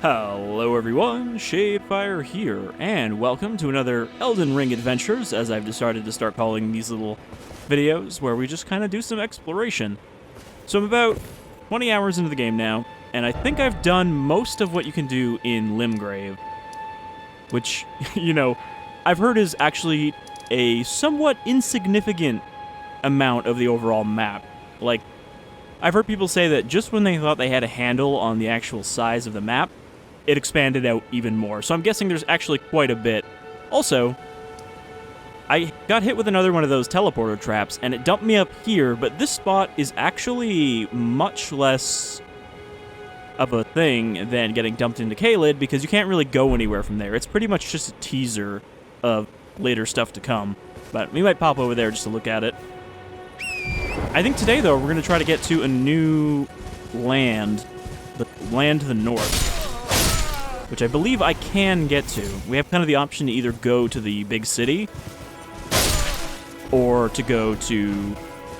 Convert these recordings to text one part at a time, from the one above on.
Hello everyone, Shadefyre here, and welcome to another Elden Ring Adventures, as I've decided to start calling these little videos, where we just kind of do some exploration. So I'm about 20 hours into the game now, and I think I've done most of what you can do in Limgrave. Which, you know, I've heard is actually a somewhat insignificant amount of the overall map. Like, I've heard people say that just when they thought they had a handle on the actual size of the map, it expanded out even more. So I'm guessing there's actually quite a bit. Also, I got hit with another one of those teleporter traps, and it dumped me up here, but this spot is actually much less of a thing than getting dumped into Caelid, because you can't really go anywhere from there. It's pretty much just a teaser of later stuff to come. But we might pop over there just to look at it. I think today, though, we're going to try to get to a new land, the land to the north, which I believe I can get to. We have kind of the option to either go to the big city or to go to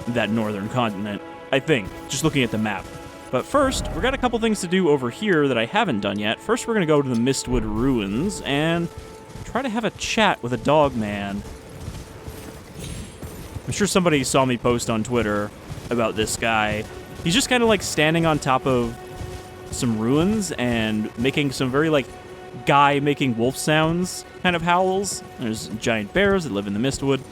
that northern continent, I think, just looking at the map. But first, we've got a couple things to do over here that I haven't done yet. First, we're going to go to the Mistwood ruins and try to have a chat with a dog man. I'm sure somebody saw me post on Twitter about this guy. He's just kind of like standing on top of some ruins and making some very like guy making wolf sounds kind of howls. There's giant bears that live in the Mistwood.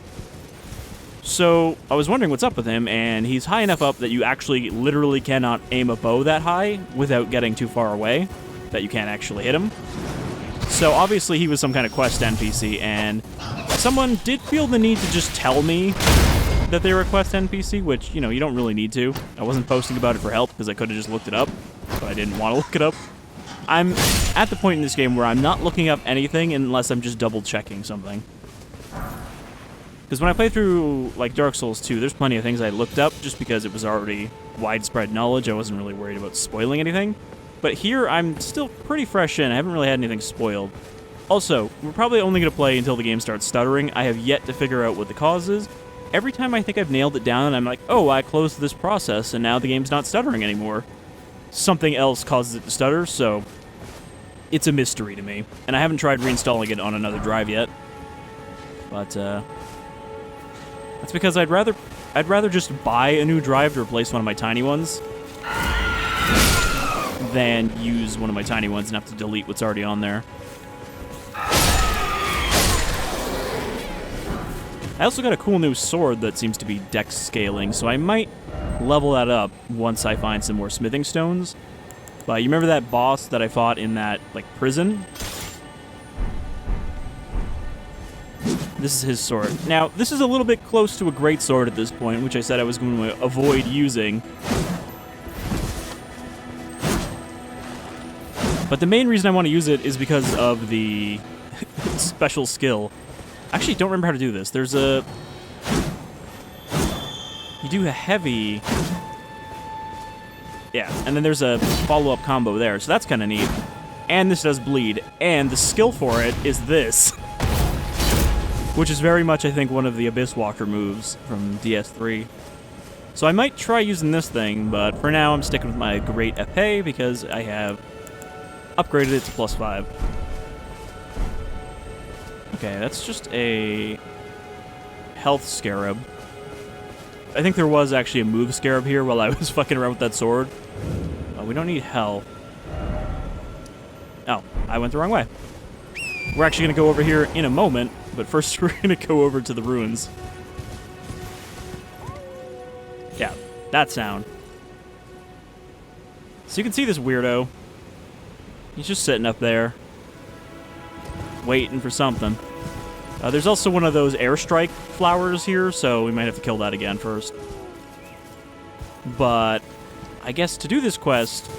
So I was wondering what's up with him, and he's high enough up that you actually literally cannot aim a bow that high without getting too far away, that you can't actually hit him. So obviously he was some kind of quest NPC, and someone did feel the need to just tell me that they were a quest NPC, which, you know, you don't really need to. I wasn't posting about it for help because I could have just looked it up, but I didn't want to look it up. I'm at the point in this game where I'm not looking up anything unless I'm just double-checking something. Because when I play through, like, Dark Souls 2, there's plenty of things I looked up just because it was already widespread knowledge. I wasn't really worried about spoiling anything. But here, I'm still pretty fresh in. I haven't really had anything spoiled. Also, we're probably only going to play until the game starts stuttering. I have yet to figure out what the cause is. Every time I think I've nailed it down, I'm like, oh, I closed this process, and now the game's not stuttering anymore. Something else causes it to stutter, so it's a mystery to me. And I haven't tried reinstalling it on another drive yet. But, that's because I'd rather just buy a new drive to replace one of my tiny ones than use one of my tiny ones and have to delete what's already on there. I also got a cool new sword that seems to be dex scaling, so I might level that up once I find some more smithing stones. But you remember that boss that I fought in that, like, prison? This is his sword. Now, this is a little bit close to a great sword at this point, which I said I was going to avoid using. But the main reason I want to use it is because of the special skill. I actually don't remember how to do this. There's a... You do a heavy... Yeah, and then there's a follow-up combo there, so that's kind of neat. And this does bleed, and the skill for it is this. Which is very much, I think, one of the Abyss Walker moves from DS3. So I might try using this thing, but for now I'm sticking with my Great Epée because I have upgraded it to +5. Okay, that's just a health scarab. I think there was actually a move scarab here while I was fucking around with that sword. We don't need health. Oh, I went the wrong way. We're actually going to go over here in a moment, but first we're going to go over to the ruins. Yeah, that sound. So you can see this weirdo. He's just sitting up there, waiting for something. There's also one of those airstrike flowers here, so we might have to kill that again first. But I guess to do this quest,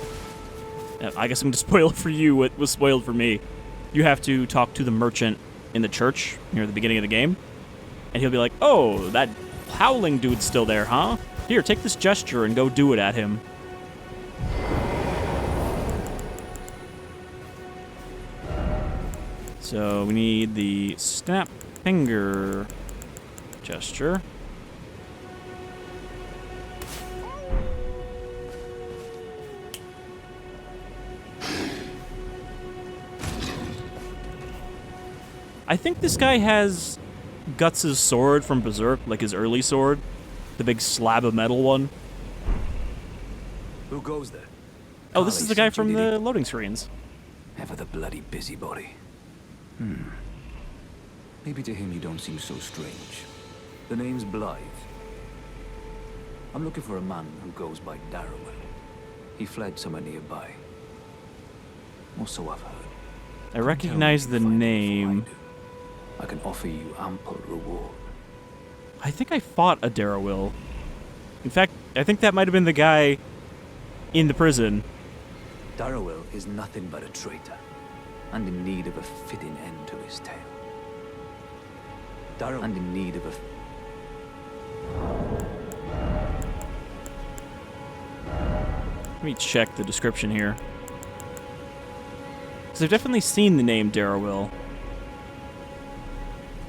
I guess I'm going to spoil for you what was spoiled for me. You have to talk to the merchant in the church near the beginning of the game, and he'll be like, oh, that howling dude's still there, huh? Here, take this gesture and go do it at him. So we need the snap finger gesture. I think this guy has Guts' sword from Berserk, like his early sword. The big slab of metal one. Who goes there? Oh, this is the guy from the loading screens. Ever the bloody busybody. Maybe to him you don't seem so strange. The name's Blaidd. I'm looking for a man who goes by Darrowell. He fled somewhere nearby. Or so I've heard. I recognize the name. I can offer you ample reward. I think I fought a Darrowell. In fact, I think that might have been the guy in the prison. Darrowell is nothing but a traitor, and in need of a fitting end to his tale. Darrowell and in need of a... Let me check the description here. Because I've definitely seen the name Darrowell.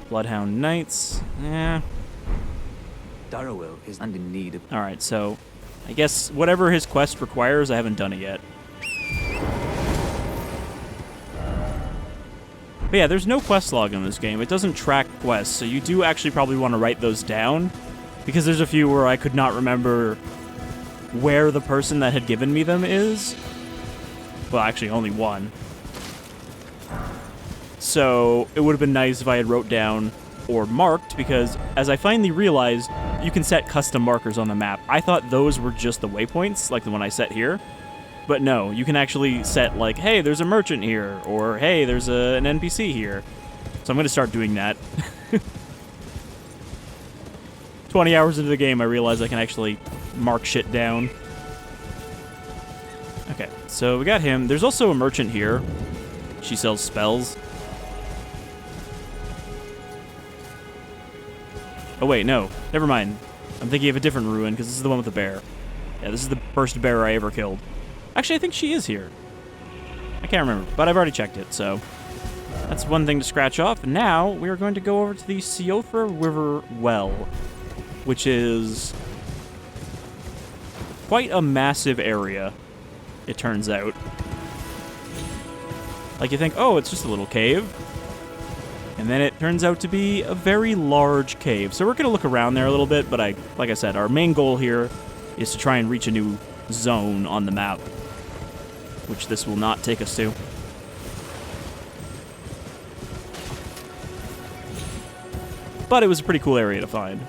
Bloodhound Knights. Yeah. Darrowell is and in need of... Alright, so I guess whatever his quest requires, I haven't done it yet. But yeah, there's no quest log in this game. It doesn't track quests, so you do actually probably want to write those down. Because there's a few where I could not remember where the person that had given me them is. Well, actually, only one. So it would have been nice if I had wrote down or marked, because as I finally realized, you can set custom markers on the map. I thought those were just the waypoints, like the one I set here. But no, you can actually set like, hey, there's a merchant here, or hey, there's an NPC here. So I'm going to start doing that. 20 hours into the game, I realized I can actually mark shit down. Okay, so we got him. There's also a merchant here. She sells spells. Oh wait, no. Never mind. I'm thinking of a different ruin, because this is the one with the bear. Yeah, this is the first bear I ever killed. Actually, I think she is here. I can't remember, but I've already checked it, so... That's one thing to scratch off. And now, we are going to go over to the Siofra River well, which is quite a massive area, it turns out. Like, you think, oh, it's just a little cave. And then it turns out to be a very large cave. So we're going to look around there a little bit, but like I said, our main goal here is to try and reach a new zone on the map, which this will not take us to. But it was a pretty cool area to find.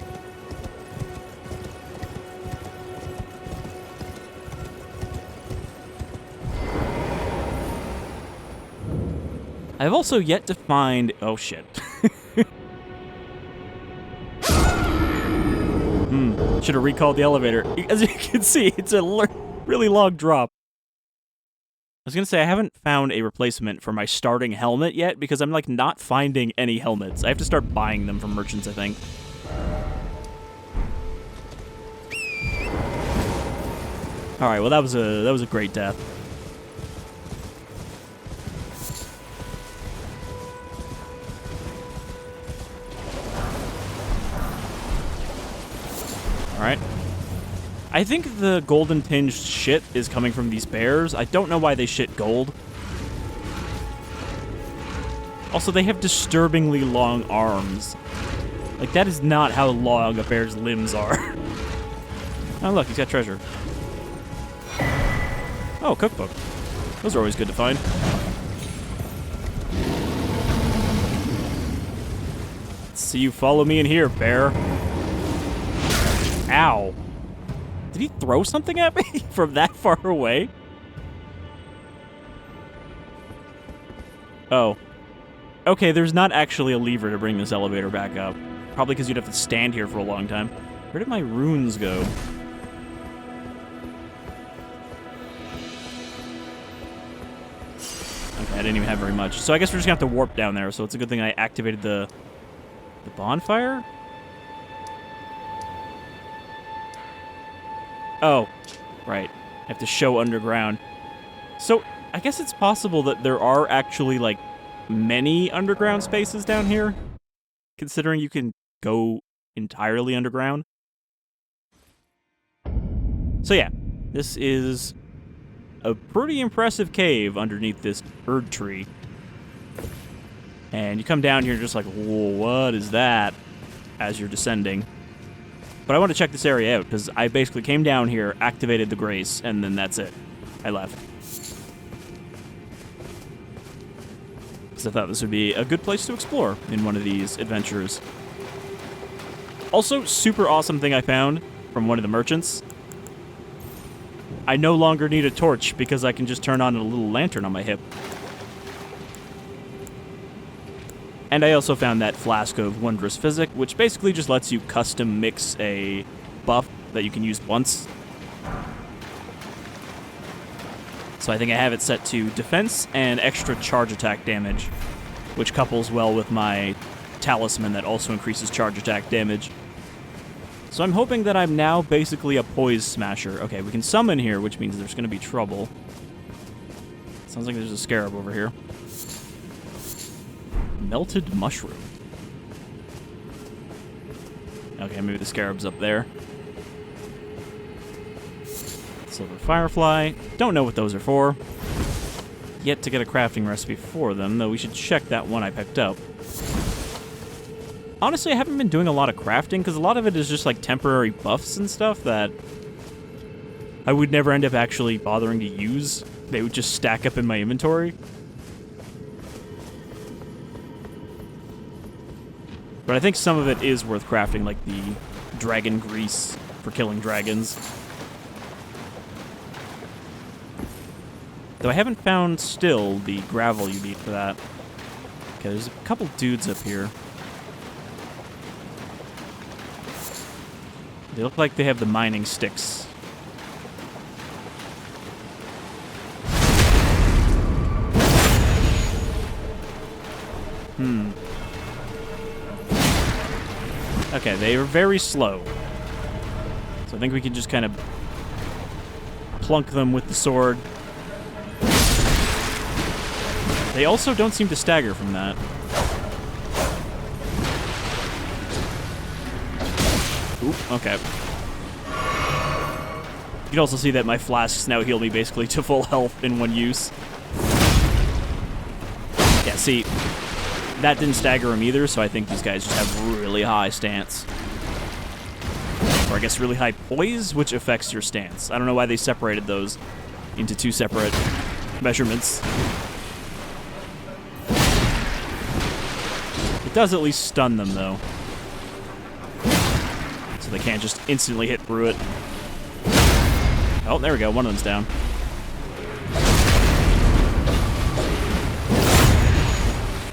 I've also yet to find... Oh, shit. Should have recalled the elevator. As you can see, it's a really long drop. I was going to say, I haven't found a replacement for my starting helmet yet, because I'm, like, not finding any helmets. I have to start buying them from merchants, I think. Alright, well, that was a great death. Alright. I think the golden tinged shit is coming from these bears. I don't know why they shit gold. Also, they have disturbingly long arms. Like, that is not how long a bear's limbs are. Oh, look, he's got treasure. Oh, cookbook. Those are always good to find. Let's see you follow me in here, bear. Ow. Did he throw something at me from that far away? Oh. Okay, there's not actually a lever to bring this elevator back up. Probably because you'd have to stand here for a long time. Where did my runes go? Okay, I didn't even have very much. So I guess we're just gonna have to warp down there, so it's a good thing I activated the bonfire? Oh, right. I have to show underground. So, I guess it's possible that there are actually, like, many underground spaces down here, considering you can go entirely underground. So yeah, this is a pretty impressive cave underneath this bird tree. And you come down here just like, whoa, what is that? As you're descending. But I want to check this area out, because I basically came down here, activated the grace, and then that's it. I left. Because I thought this would be a good place to explore in one of these adventures. Also, super awesome thing I found from one of the merchants. I no longer need a torch, because I can just turn on a little lantern on my hip. And I also found that Flask of Wondrous Physic, which basically just lets you custom mix a buff that you can use once. So I think I have it set to defense and extra charge attack damage, which couples well with my talisman that also increases charge attack damage. So I'm hoping that I'm now basically a poise smasher. Okay, we can summon here, which means there's going to be trouble. Sounds like there's a scarab over here. Melted mushroom. Okay, maybe the scarab's up there. Silver firefly. Don't know what those are for. Yet to get a crafting recipe for them, though we should check that one I picked up. Honestly, I haven't been doing a lot of crafting, because a lot of it is just like temporary buffs and stuff that I would never end up actually bothering to use. They would just stack up in my inventory. But I think some of it is worth crafting, like the dragon grease for killing dragons. Though I haven't found still the gravel you need for that. Okay, there's a couple dudes up here. They look like they have the mining sticks. Okay, they are very slow. So I think we can just kind of plunk them with the sword. They also don't seem to stagger from that. Oop, okay. You can also see that my flasks now heal me basically to full health in one use. Yeah, see, that didn't stagger him either, so I think these guys just have really high stance. Or I guess really high poise, which affects your stance. I don't know why they separated those into two separate measurements. It does at least stun them, though. So they can't just instantly hit through it. Oh, there we go. One of them's down.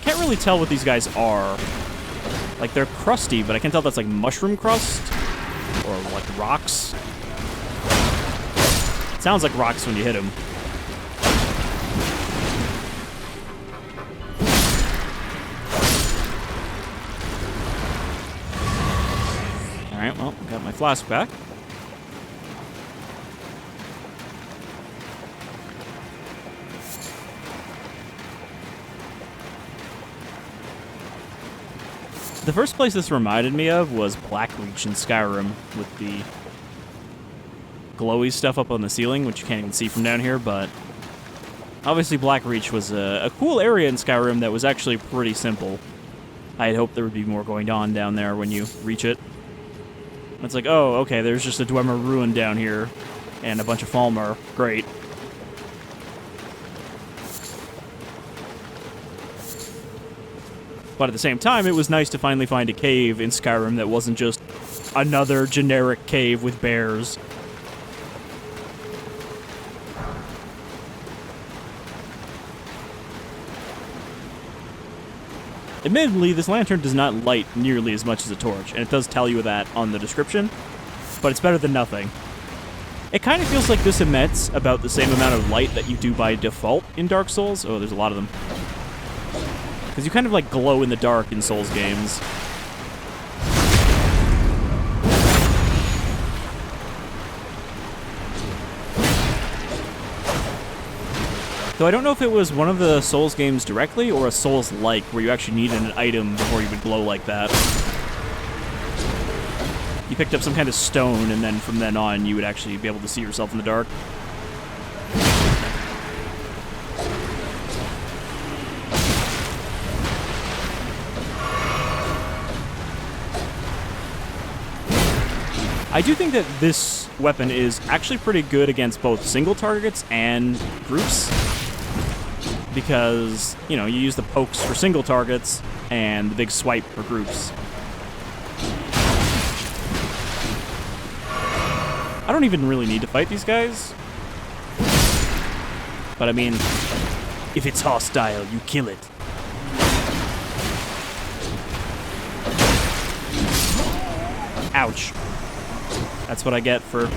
Can't really tell what these guys are. Like, they're crusty, but I can tell that's like mushroom crust. Or like rocks. It sounds like rocks when you hit them. Alright, well, got my flask back. The first place this reminded me of was Blackreach in Skyrim, with the glowy stuff up on the ceiling, which you can't even see from down here, but obviously Blackreach was a cool area in Skyrim that was actually pretty simple. I had hoped there would be more going on down there when you reach it. It's like, oh, okay, there's just a Dwemer ruin down here, and a bunch of Falmer. Great. But at the same time, it was nice to finally find a cave in Skyrim that wasn't just another generic cave with bears. Admittedly, this lantern does not light nearly as much as a torch, and it does tell you that on the description, but it's better than nothing. It kind of feels like this emits about the same amount of light that you do by default in Dark Souls. Oh, there's a lot of them. Because you kind of like glow in the dark in Souls games. Though I don't know if it was one of the Souls games directly or a Souls-like where you actually needed an item before you would glow like that. You picked up some kind of stone, and then from then on you would actually be able to see yourself in the dark. I do think that this weapon is actually pretty good against both single targets and groups. Because, you know, you use the pokes for single targets and the big swipe for groups. I don't even really need to fight these guys. But I mean, if it's hostile, you kill it. Ouch. That's what I get for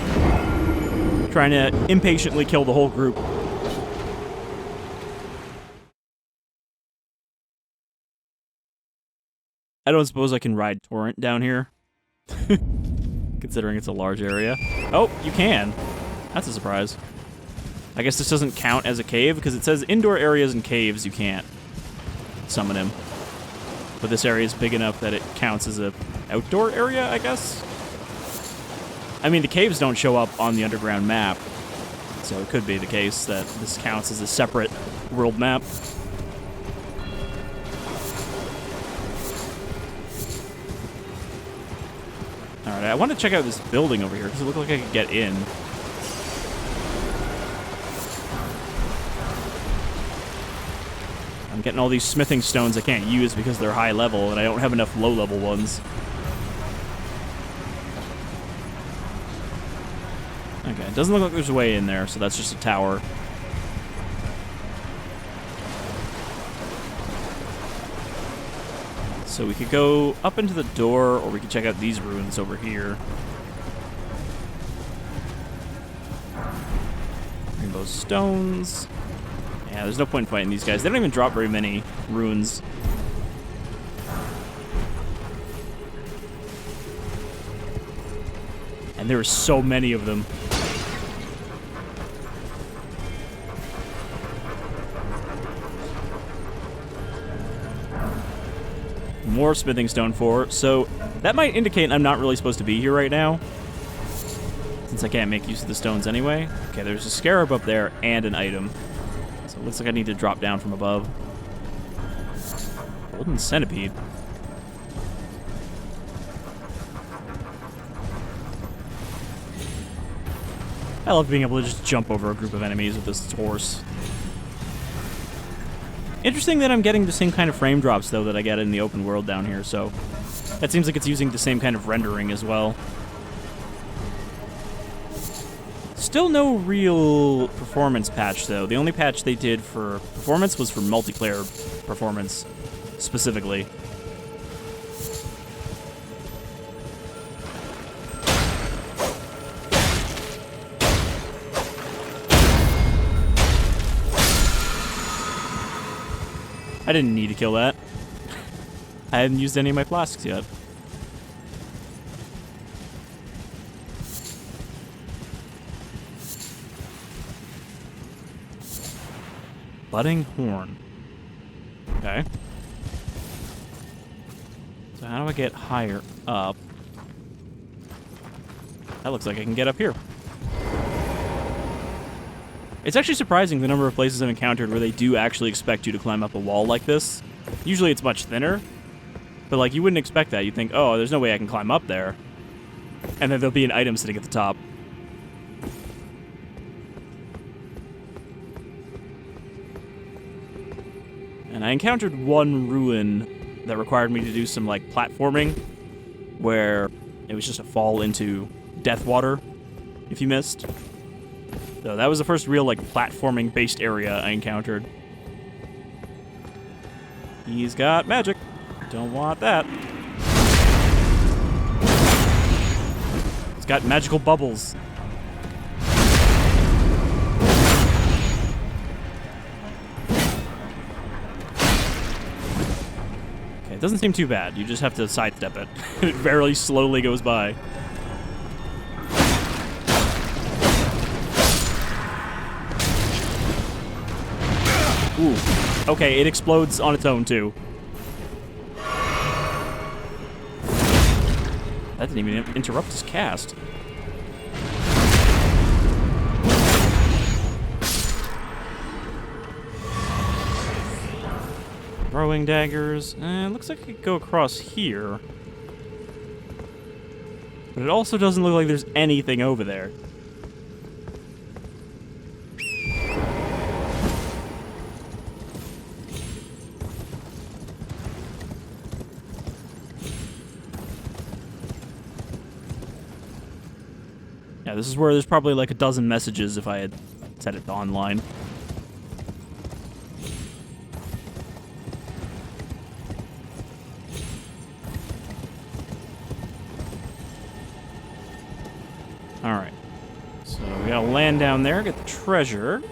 trying to impatiently kill the whole group. I don't suppose I can ride Torrent down here. Considering it's a large area. Oh, you can. That's a surprise. I guess this doesn't count as a cave, because it says indoor areas and caves you can't summon him. But this area is big enough that it counts as a outdoor area, I guess? I mean, the caves don't show up on the underground map, so it could be the case that this counts as a separate world map. Alright, I want to check out this building over here, because it looked like I could get in. I'm getting all these smithing stones I can't use because they're high level, and I don't have enough low level ones. Okay, it doesn't look like there's a way in there, so that's just a tower. So we could go up into the door, or we could check out these ruins over here. Rainbow stones. Yeah, there's no point in fighting these guys. They don't even drop very many runes. And there are so many of them. More smithing stone 4, so that might indicate I'm not really supposed to be here right now, since I can't make use of the stones anyway. Okay, there's a scarab up there and an item, so it looks like I need to drop down from above. Golden centipede. I love being able to just jump over a group of enemies with this horse. Interesting that I'm getting the same kind of frame drops, though, that I get in the open world down here, so that seems like it's using the same kind of rendering as well. Still no real performance patch, though. The only patch they did for performance was for multiplayer performance, specifically. I didn't need to kill that. I hadn't used any of my plastics yet. Budding horn. Okay. So how do I get higher up? That looks like I can get up here. It's actually surprising the number of places I've encountered where they do actually expect you to climb up a wall like this. Usually it's much thinner, but like you wouldn't expect that. You'd think, oh, there's no way I can climb up there. And then there'll be an item sitting at the top. And I encountered one ruin that required me to do some like platforming, where it was just a fall into death water if you missed. So that was the first real, like, platforming-based area I encountered. He's got magic. Don't want that. He's got magical bubbles. Okay, it doesn't seem too bad. You just have to sidestep it. It very slowly goes by. Ooh. Okay, it explodes on its own, too. That didn't even interrupt his cast. Throwing daggers. Looks like I could go across here. But it also doesn't look like there's anything over there. Yeah, this is where there's probably like a dozen messages if I had set it to online. Alright. So we gotta land down there, get the treasure.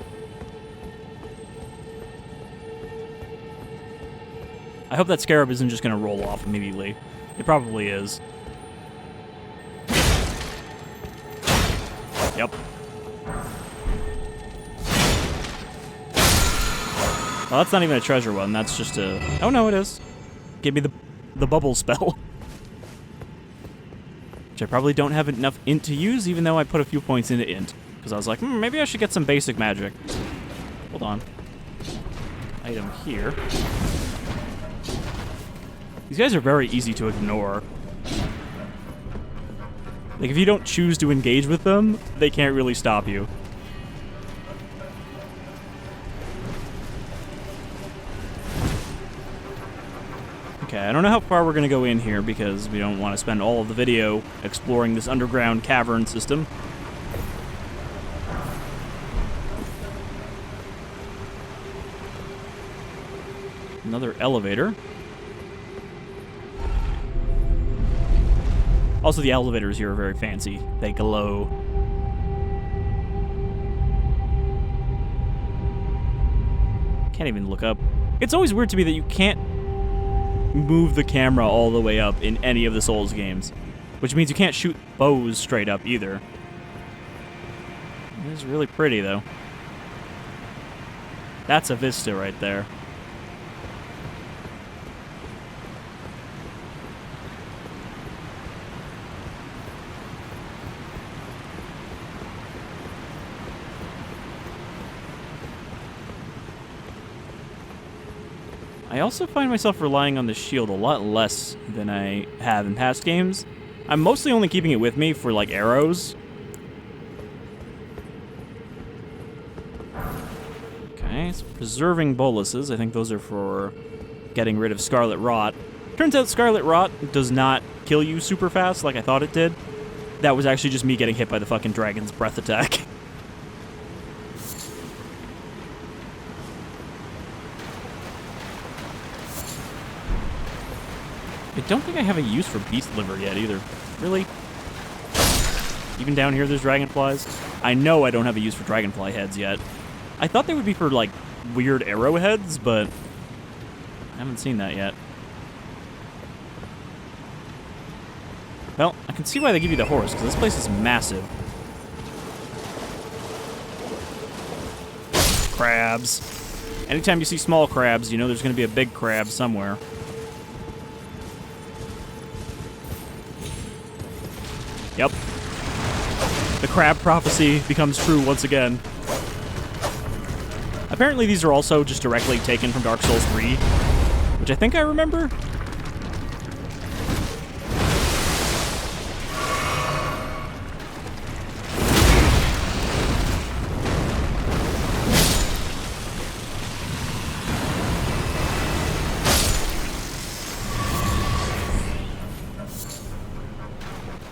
I hope that scarab isn't just gonna roll off immediately. It probably is. Yep. Well, that's not even a treasure one. That's just a... Oh, no, it is. Give me the bubble spell. Which I probably don't have enough int to use, even though I put a few points into int. Because I was like, maybe I should get some basic magic. Hold on. Item here. These guys are very easy to ignore. Like, if you don't choose to engage with them, they can't really stop you. Okay, I don't know how far we're going to go in here because we don't want to spend all of the video exploring this underground cavern system. Another elevator. Also, the elevators here are very fancy. They glow. Can't even look up. It's always weird to me that you can't move the camera all the way up in any of the Souls games. Which means you can't shoot bows straight up either. It is really pretty, though. That's a vista right there. I also find myself relying on the shield a lot less than I have in past games. I'm mostly only keeping it with me for, like, arrows. Okay, so preserving boluses. I think those are for getting rid of Scarlet Rot. Turns out Scarlet Rot does not kill you super fast like I thought it did. That was actually just me getting hit by the fucking dragon's breath attack. I don't think I have a use for beast liver yet either. Really? Even down here there's dragonflies? I know I don't have a use for dragonfly heads yet. I thought they would be for, like, weird arrowheads, but I haven't seen that yet. Well, I can see why they give you the horse, because this place is massive. Crabs. Anytime you see small crabs, you know there's going to be a big crab somewhere. Yep. The crab prophecy becomes true once again. Apparently these are also just directly taken from Dark Souls 3, which I think I remember.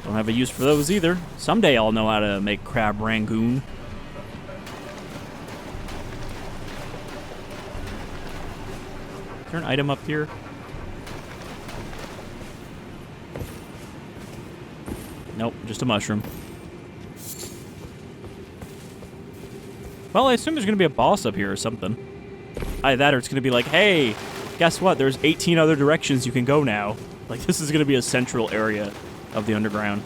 Don't have a use for those either. Someday I'll know how to make crab rangoon. Is there an item up here? Nope, just a mushroom. Well, I assume there's going to be a boss up here or something. Either that or it's going to be like, hey, guess what? There's 18 other directions you can go now. Like, this is going to be a central area of the underground.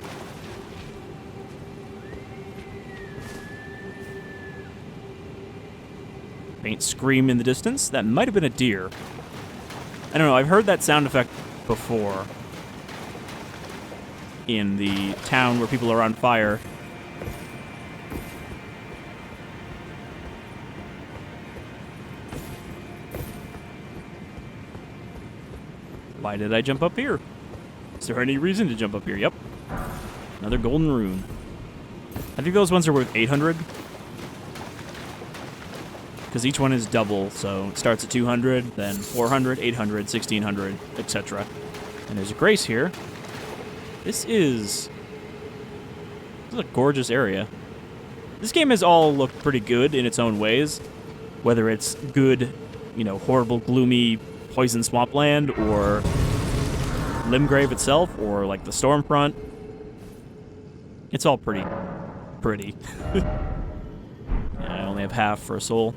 Faint scream in the distance. That might have been a deer. I don't know, I've heard that sound effect before. In the town where people are on fire. Why did I jump up here? Is there any reason to jump up here? Yep. Another golden rune. I think those ones are worth 800. Because each one is double, so it starts at 200, then 400, 800, 1600, etc. And there's a grace here. This is a gorgeous area. This game has all looked pretty good in its own ways. Whether it's good, you know, horrible, gloomy, poison swampland, or Limgrave itself, or like the Stormfront. It's all pretty. Yeah, I only have half for a soul.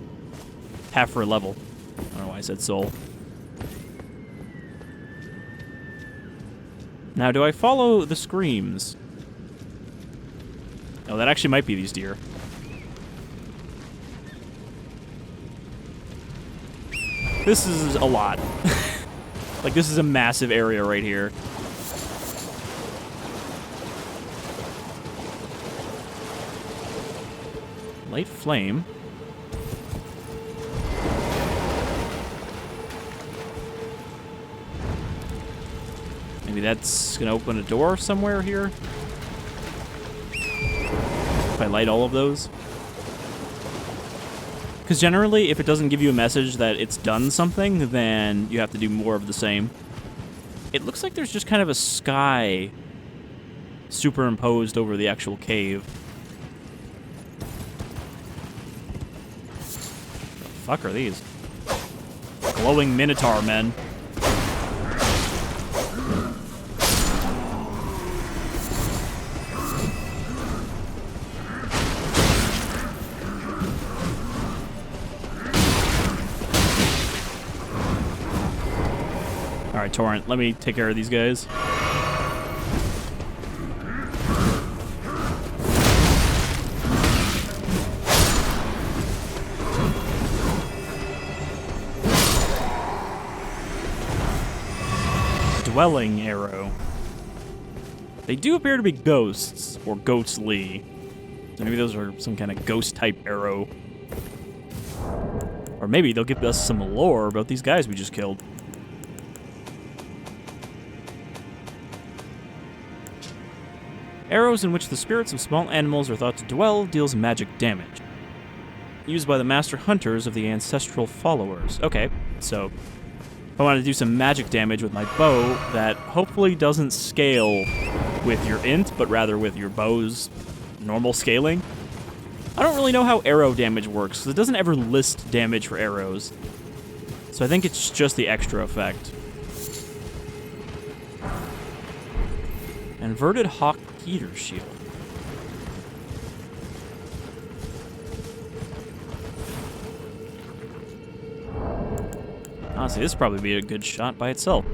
Half for a level. I don't know why I said soul. Now, do I follow the screams? Oh, that actually might be these deer. This is a lot. Like, this is a massive area right here. Light flame. Maybe that's gonna open a door somewhere here. If I light all of those. Because generally, if it doesn't give you a message that it's done something, then you have to do more of the same. It looks like there's just kind of a sky superimposed over the actual cave. The fuck are these? Glowing minotaur men. Alright, Torrent, let me take care of these guys. Dwelling arrow. They do appear to be ghosts, or ghostly. So maybe those are some kind of ghost-type arrow. Or maybe they'll give us some lore about these guys we just killed. Arrows in which the spirits of small animals are thought to dwell deals magic damage. Used by the master hunters of the ancestral followers. Okay, so if I want to do some magic damage with my bow that hopefully doesn't scale with your int, but rather with your bow's normal scaling. I don't really know how arrow damage works, because it doesn't ever list damage for arrows. So I think it's just the extra effect. Inverted Hawk Heater Shield. Honestly, this would probably be a good shot by itself.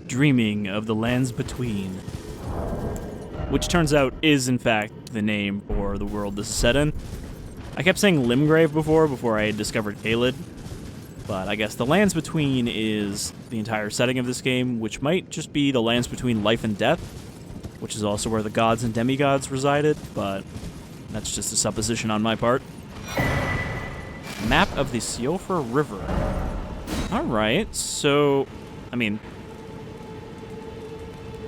Dreaming of the Lands Between. Which turns out is, in fact, the name for the world this is set in. I kept saying Limgrave before I had discovered Caelid. But I guess the Lands Between is the entire setting of this game, which might just be the Lands Between Life and Death, which is also where the gods and demigods resided, but that's just a supposition on my part. Map of the Siofra River. Alright, so, I mean,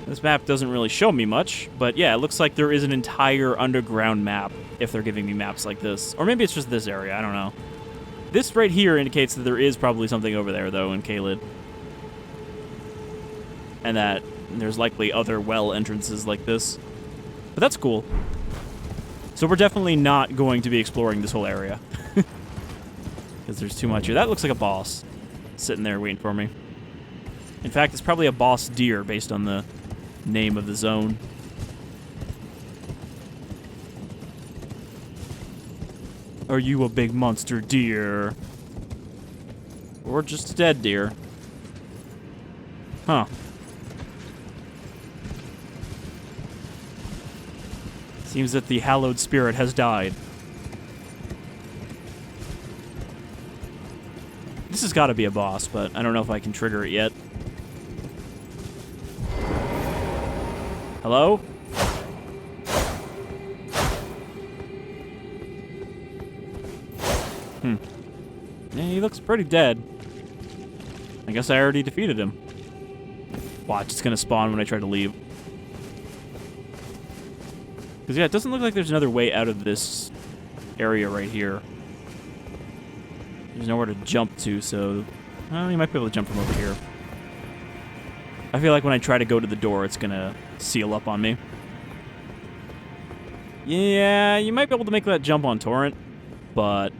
this map doesn't really show me much, but yeah, it looks like there is an entire underground map if they're giving me maps like this. Or maybe it's just this area, I don't know. This right here indicates that there is probably something over there, though, in Caelid. And that there's likely other well entrances like this. But that's cool. So we're definitely not going to be exploring this whole area. Because there's too much here. That looks like a boss sitting there waiting for me. In fact, it's probably a boss deer based on the name of the zone. Are you a big monster deer? Or just a dead deer? Huh. Seems that the hallowed spirit has died. This has got to be a boss, but I don't know if I can trigger it yet. Hello? Yeah, he looks pretty dead. I guess I already defeated him. Watch, it's going to spawn when I try to leave. Because, yeah, it doesn't look like there's another way out of this area right here. There's nowhere to jump to, so... Well, you might be able to jump from over here. I feel like when I try to go to the door, it's going to seal up on me. Yeah, you might be able to make that jump on Torrent, but...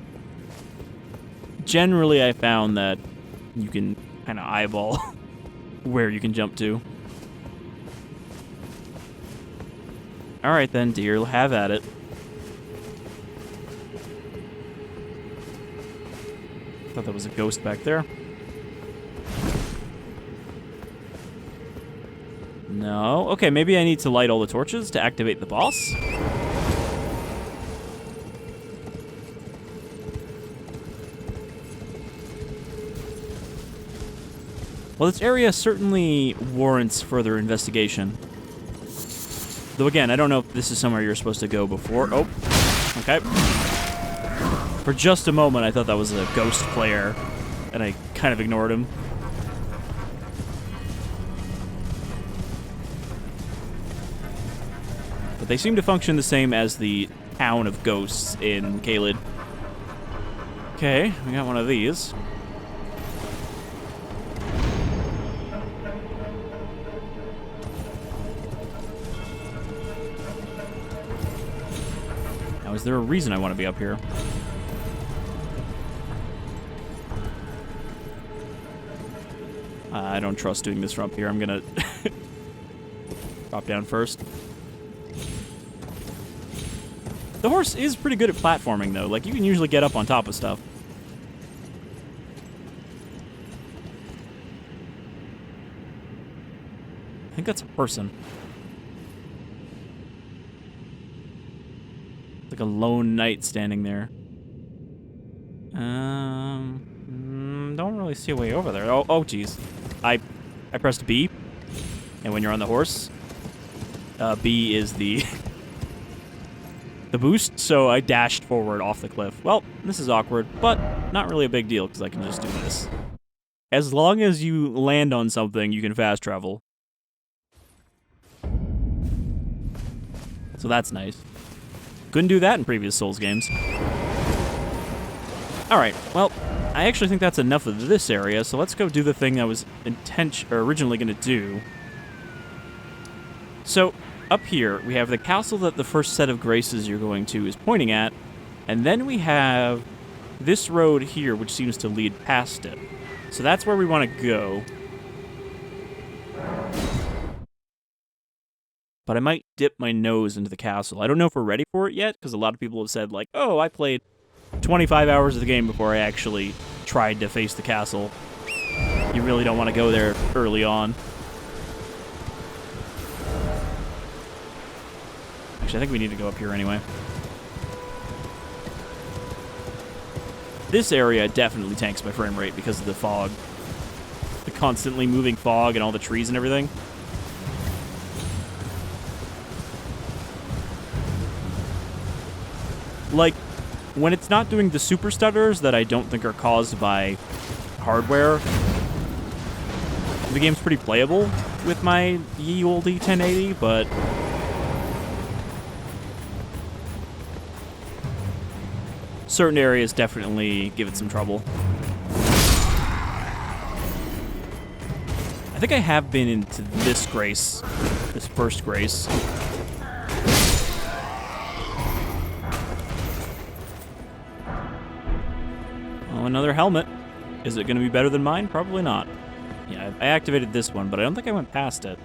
Generally, I found that you can kind of eyeball where you can jump to. Alright then, dear, have at it. Thought that was a ghost back there. No. Okay, maybe I need to light all the torches to activate the boss. Well, this area certainly warrants further investigation. Though again, I don't know if this is somewhere you're supposed to go before. Oh, okay. For just a moment, I thought that was a ghost player, and I kind of ignored him. But they seem to function the same as the town of ghosts in Caelid. Okay, we got one of these. Now, is there a reason I want to be up here? I don't trust doing this from up here. I'm gonna drop down first. The horse is pretty good at platforming, though. Like, you can usually get up on top of stuff. I think that's a person. Like a lone knight standing there. Don't really see a way over there. Oh, geez. I pressed B, and when you're on the horse, B is the the boost, so I dashed forward off the cliff. Well, this is awkward, but not really a big deal, because I can just do this. As long as you land on something, you can fast travel. So that's nice. Couldn't do that in previous Souls games. Alright, well, I actually think that's enough of this area, so let's go do the thing I was originally going to do. So, up here, we have the castle that the first set of graces you're going to is pointing at, and then we have this road here, which seems to lead past it. So that's where we want to go. But I might dip my nose into the castle. I don't know if we're ready for it yet, because a lot of people have said, like, oh, I played 25 hours of the game before I actually tried to face the castle. You really don't want to go there early on. Actually, I think we need to go up here anyway. This area definitely tanks my frame rate because of the fog. The constantly moving fog and all the trees and everything. Like, when it's not doing the super stutters that I don't think are caused by hardware, the game's pretty playable with my ye olde 1080, but certain areas definitely give it some trouble. I think I have been into this grace, this first grace. Oh, another helmet. Is it going to be better than mine? Probably not. Yeah, I activated this one, but I don't think I went past it.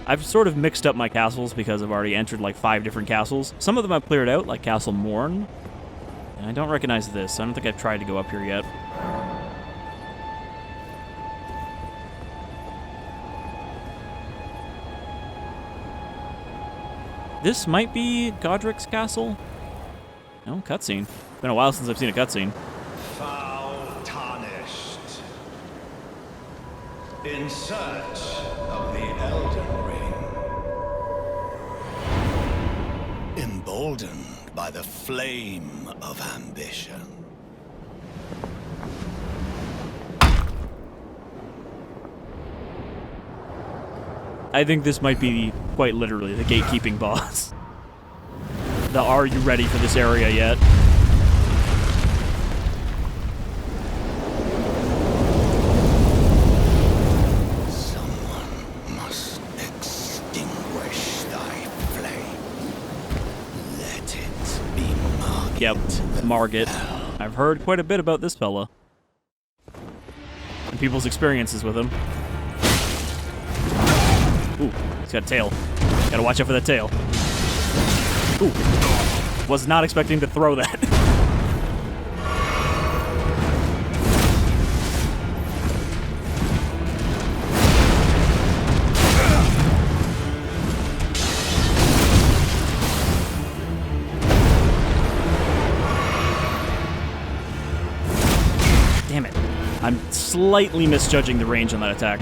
I've sort of mixed up my castles because I've already entered like 5 different castles. Some of them I've cleared out, like Castle Morn. And I don't recognize this. I don't think I've tried to go up here yet. This might be Godric's castle. No, cutscene. Been a while since I've seen a cutscene. Foul tarnished. In search of the Elden Ring. Emboldened by the flame of ambition. I think this might be quite literally the gatekeeping boss. The are you ready for this area yet? Someone must extinguish thy flame. Let it be Margit. Yep, Margit. I've heard quite a bit about this fella. And people's experiences with him. Ooh, he's got a tail. Gotta watch out for that tail. Ooh. Was not expecting to throw that. Damn it. I'm slightly misjudging the range on that attack.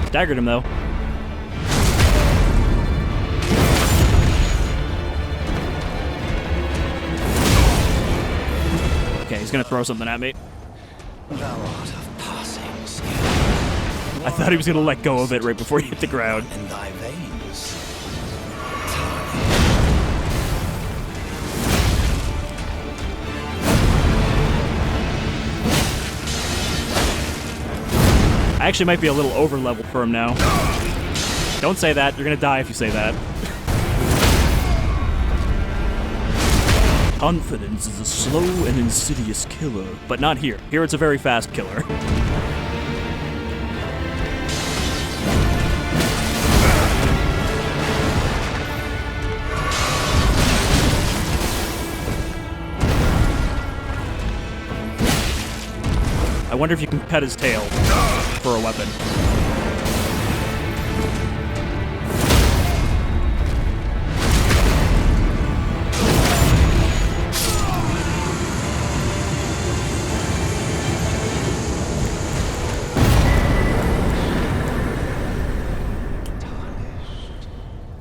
Staggered him, though. Okay, he's gonna throw something at me. Thou art of passing skill. I thought he was gonna let go of it right before he hit the ground. In thy veins. I actually might be a little over level for him now. Don't say that. You're gonna die if you say that. Confidence is a slow and insidious killer, but not here. Here it's a very fast killer. I wonder if you can cut his tail for a weapon.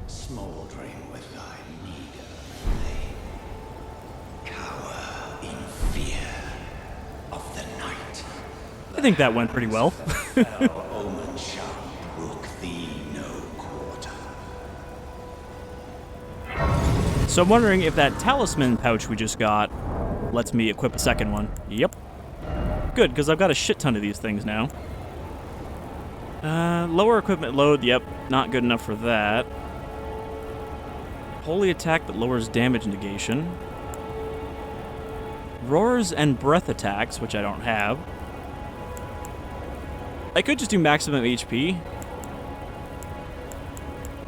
Smoldering with thy meager flame. Cower in fear of the night. I think that went pretty well. Omen shall brook thee no quarter. So I'm wondering if that talisman pouch we just got lets me equip a second one. Yep. Good, because I've got a shit ton of these things now. Lower equipment load, yep, not good enough for that. Holy attack that lowers damage negation. Roars and breath attacks, which I don't have. I could just do maximum HP,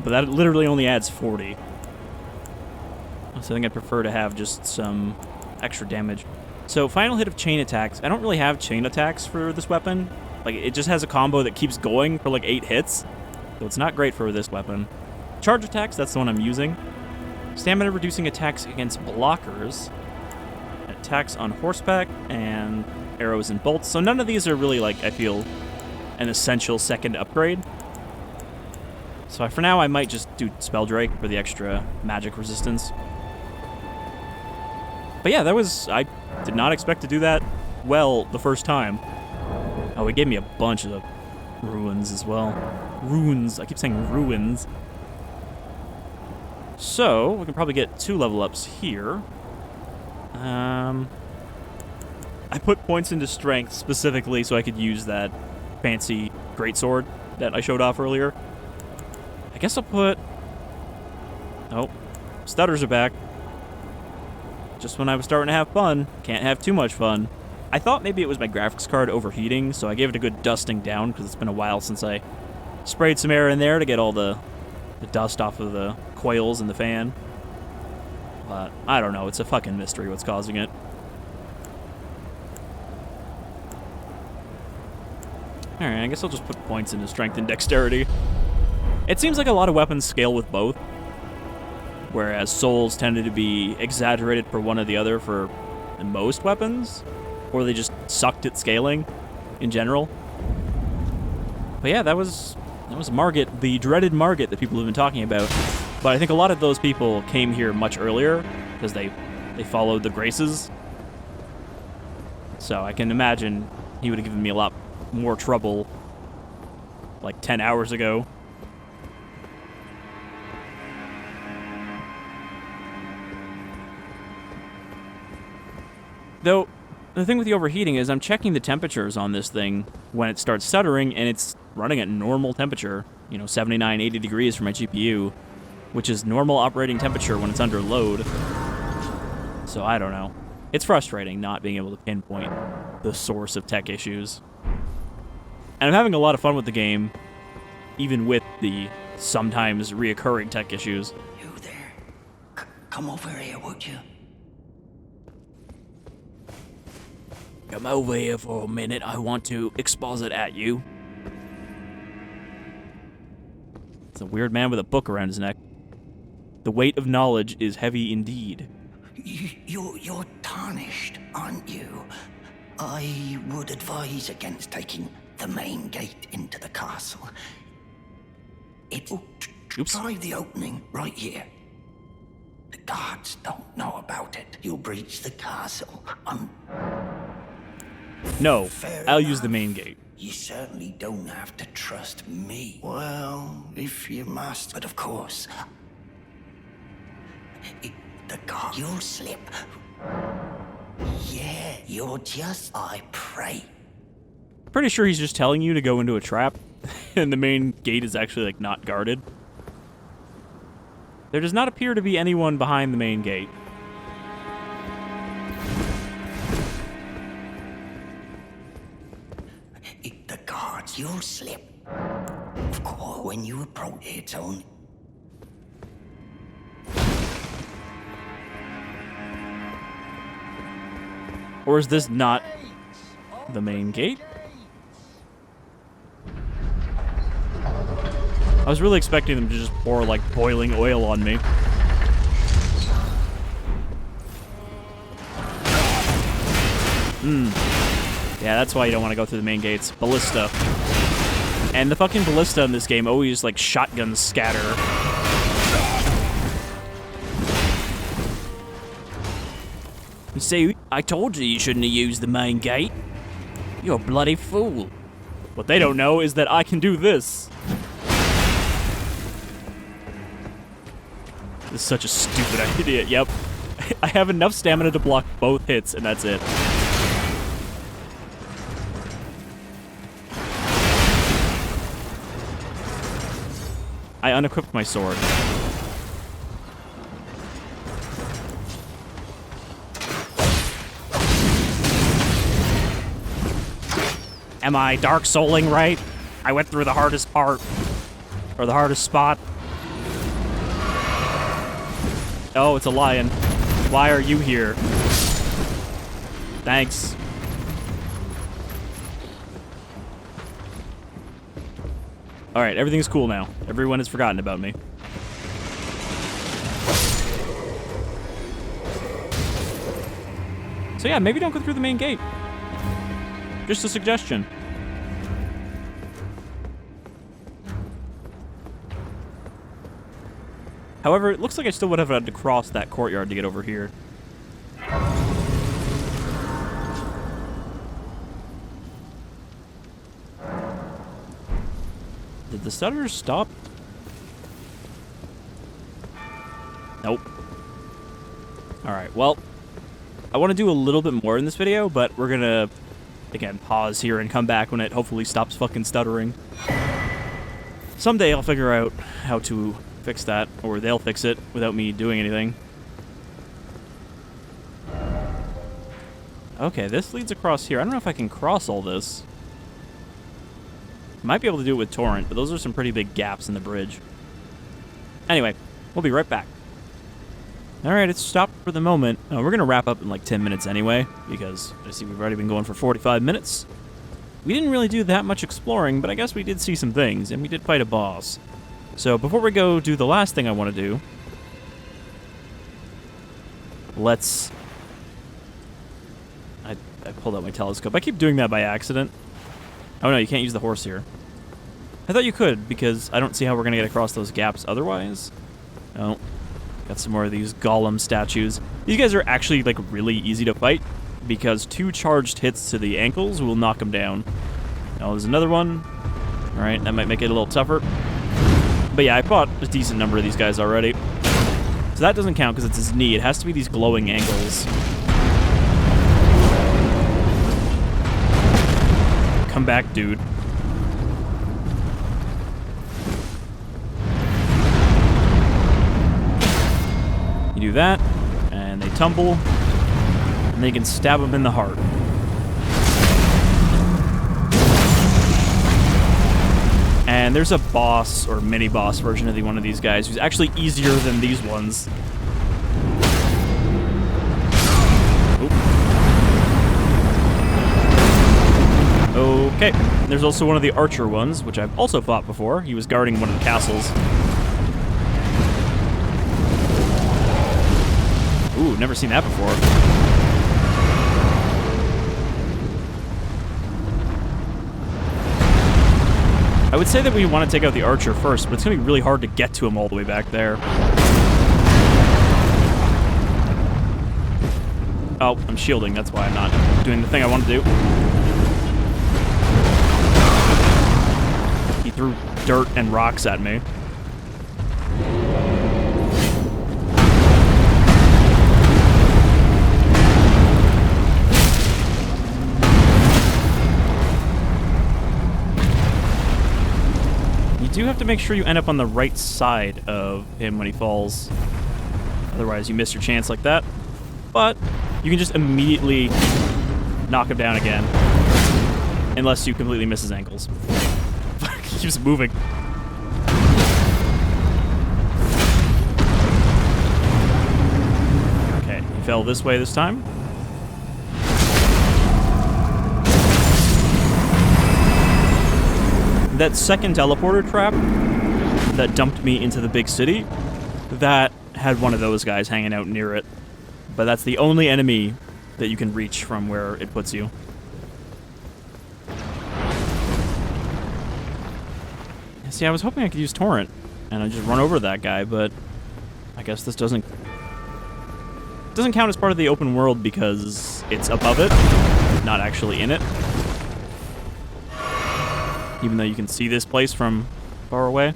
but that literally only adds 40. So I think I'd prefer to have just some extra damage. So final hit of chain attacks. I don't really have chain attacks for this weapon. Like, it just has a combo that keeps going for like 8 hits, so it's not great for this weapon. Charge attacks, that's the one I'm using. Stamina reducing attacks against blockers. Attacks on horseback and arrows and bolts. So none of these are really, like, I feel, an essential second upgrade. So for now, I might just do Spelldrake for the extra magic resistance. But yeah, that was... I did not expect to do that well the first time. Oh, he gave me a bunch of ruins as well. Runes. I keep saying ruins. So, we can probably get 2 level ups here. I put points into strength specifically so I could use that fancy greatsword that I showed off earlier. I guess I'll put... Oh, stutters are back. Just when I was starting to have fun. Can't have too much fun. I thought maybe it was my graphics card overheating, so I gave it a good dusting down because it's been a while since I sprayed some air in there to get all the dust off of the coils in the fan. But I don't know. It's a fucking mystery what's causing it. Alright, I guess I'll just put points into strength and dexterity. It seems like a lot of weapons scale with both, whereas souls tended to be exaggerated for one or the other for most weapons, or they just sucked at scaling in general. But yeah, that was Margit, the dreaded Margit that people have been talking about. But I think a lot of those people came here much earlier because they they followed the Graces. So I can imagine he would have given me a lot more trouble like 10 hours ago. Though, the thing with the overheating is I'm checking the temperatures on this thing when it starts stuttering, and it's running at normal temperature, 79, 80 degrees for my GPU, which is normal operating temperature when it's under load. So I don't know. It's frustrating not being able to pinpoint the source of tech issues. And I'm having a lot of fun with the game, even with the sometimes reoccurring tech issues. You there? Come over here, would you? Come over here for a minute. I want to exposit at you. It's a weird man with a book around his neck. The weight of knowledge is heavy indeed. You're tarnished, aren't you? I would advise against taking the main gate into the castle. Oops. Try the opening right here. The guards don't know about it. You'll breach the castle. No, Fair I'll enough. use the main gate. You certainly don't have to trust me. Well, if you must. But of course, the guard, you'll slip. Yeah, you're just, I pray. Pretty sure he's just telling you to go into a trap, and the main gate is actually, like, not guarded. There does not appear to be anyone behind the main gate. The guards, you'll slip. Of course, when you approach, it's only... Or is this not the main gate? I was really expecting them to just pour, like, boiling oil on me. Yeah, that's why you don't want to go through the main gates. Ballista. And the fucking ballista in this game always, like, shotgun scatter. You see, I told you shouldn't have used the main gate. You're a bloody fool. What they don't know is that I can do this. This is such a stupid idea. Yep. I have enough stamina to block both hits, and that's it. I unequipped my sword. Am I Dark Souling right? I went through the hardest part. Or the hardest spot. Oh, it's a lion. Why are you here? Thanks. Alright, everything's cool now. Everyone has forgotten about me. So yeah, maybe don't go through the main gate. Just a suggestion. However, it looks like I still would have had to cross that courtyard to get over here. Did the stutters stop? Nope. Alright, well, I want to do a little bit more in this video, but we're gonna, again, pause here and come back when it hopefully stops fucking stuttering. Someday I'll figure out how to fix that, or they'll fix it without me doing anything. Okay, this leads across here. I don't know if I can cross all this. Might be able to do it with Torrent, but those are some pretty big gaps in the bridge. Anyway, we'll be right back. Alright, it's stopped for the moment. We're going to wrap up in like 10 minutes anyway, because I see we've already been going for 45 minutes. We didn't really do that much exploring, but I guess we did see some things, and we did fight a boss. So before we go do the last thing I want to do, let's... I pulled out my telescope. I keep doing that by accident. Oh no, you can't use the horse here. I thought you could, because I don't see how we're going to get across those gaps otherwise. Oh. Got some more of these golem statues. These guys are actually, like, really easy to fight because 2 charged hits to the ankles will knock them down. Now, there's another one. All right, that might make it a little tougher. But yeah, I fought a decent number of these guys already. So that doesn't count because it's his knee. It has to be these glowing angles. Come back, dude. You do that, and they tumble, and they can stab them in the heart. And there's a boss, or mini-boss version of one of these guys who's actually easier than these ones. Oop. Okay, there's also one of the archer ones, which I've also fought before. He was guarding one of the castles. Ooh, never seen that before. I would say that we want to take out the archer first, but it's going to be really hard to get to him all the way back there. Oh, I'm shielding. That's why I'm not doing the thing I want to do. He threw dirt and rocks at me. You do have to make sure you end up on the right side of him when he falls. Otherwise, you miss your chance like that. But you can just immediately knock him down again. Unless you completely miss his ankles. He keeps moving. Okay, he fell this way this time. That second teleporter trap that dumped me into the big city, that had one of those guys hanging out near it. But that's the only enemy that you can reach from where it puts you. See, I was hoping I could use Torrent, and I just run over that guy, but I guess this doesn't count as part of the open world because it's above it, not actually in it. Even though you can see this place from far away.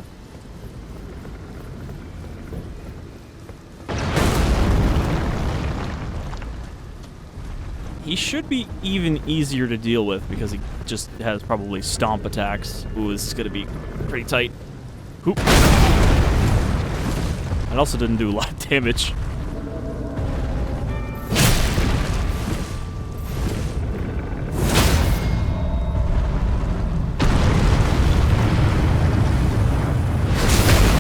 He should be even easier to deal with because he just has probably stomp attacks. Ooh, this is going to be pretty tight. Hoop. That also didn't do a lot of damage.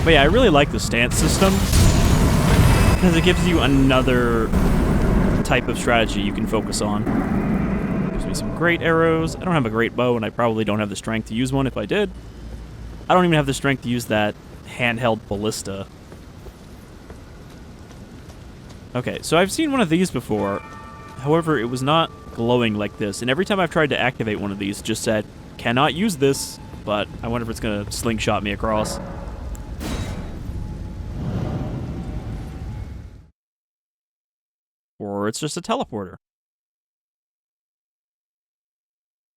But yeah, I really like the stance system because it gives you another type of strategy you can focus on. Gives me some great arrows. I don't have a great bow, and I probably don't have the strength to use one if I did. I don't even have the strength to use that handheld ballista. Okay, so I've seen one of these before. However, it was not glowing like this, and every time I've tried to activate one of these, it just said, cannot use this, but I wonder if it's going to slingshot me across. Or it's just a teleporter.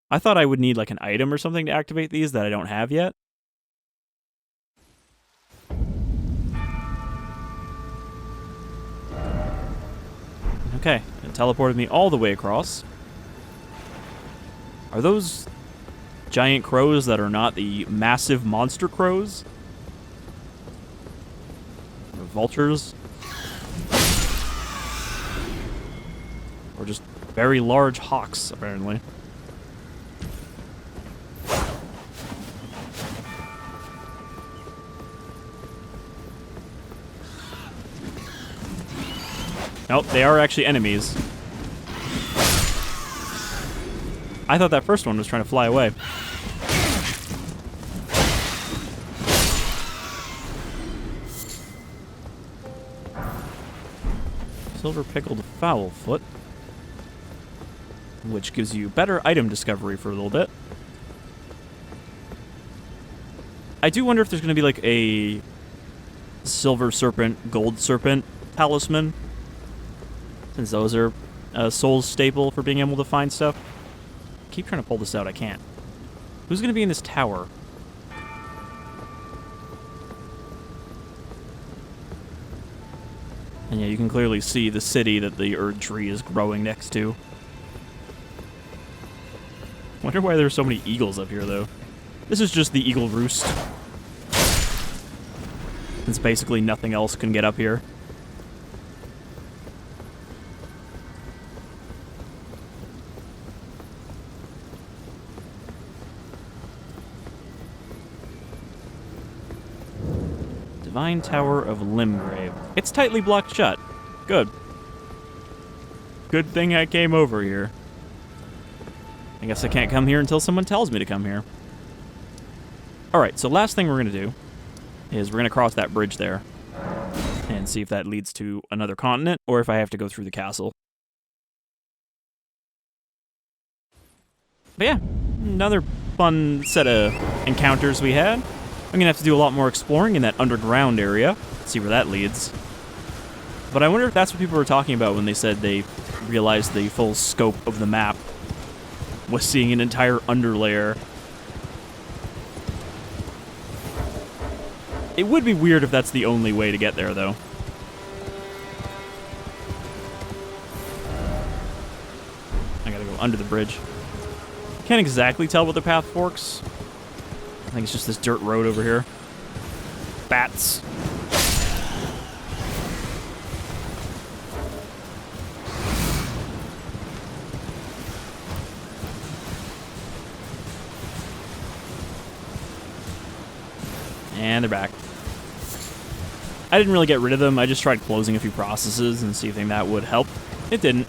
I thought I would need like an item or something to activate these that I don't have yet. Okay, it teleported me all the way across. Are those giant crows that are not the massive monster crows? Or vultures? Or just very large hawks, apparently. Nope, they are actually enemies. I thought that first one was trying to fly away. Silver pickled fowl foot, which gives you better item discovery for a little bit. I do wonder if there's going to be like a silver serpent, gold serpent talisman, since those are a soul's staple for being able to find stuff. Keep trying to pull this out, I can't. Who's going to be in this tower? And yeah, you can clearly see the city that the Erd tree is growing next to. Wonder why there's so many eagles up here, though. This is just the eagle roost. Since basically nothing else can get up here. Divine Tower of Limgrave. It's tightly blocked shut. Good. Good thing I came over here. I guess I can't come here until someone tells me to come here. Alright, so last thing we're going to do is we're going to cross that bridge there and see if that leads to another continent or if I have to go through the castle. But yeah, another fun set of encounters we had. I'm going to have to do a lot more exploring in that underground area, see where that leads. But I wonder if that's what people were talking about when they said they realized the full scope of the map was seeing an entire underlayer. It would be weird if that's the only way to get there, though. I gotta go under the bridge. Can't exactly tell where the path forks. I think it's just this dirt road over here. Bats. And they're back. I didn't really get rid of them. I just tried closing a few processes and see if that would help. It didn't,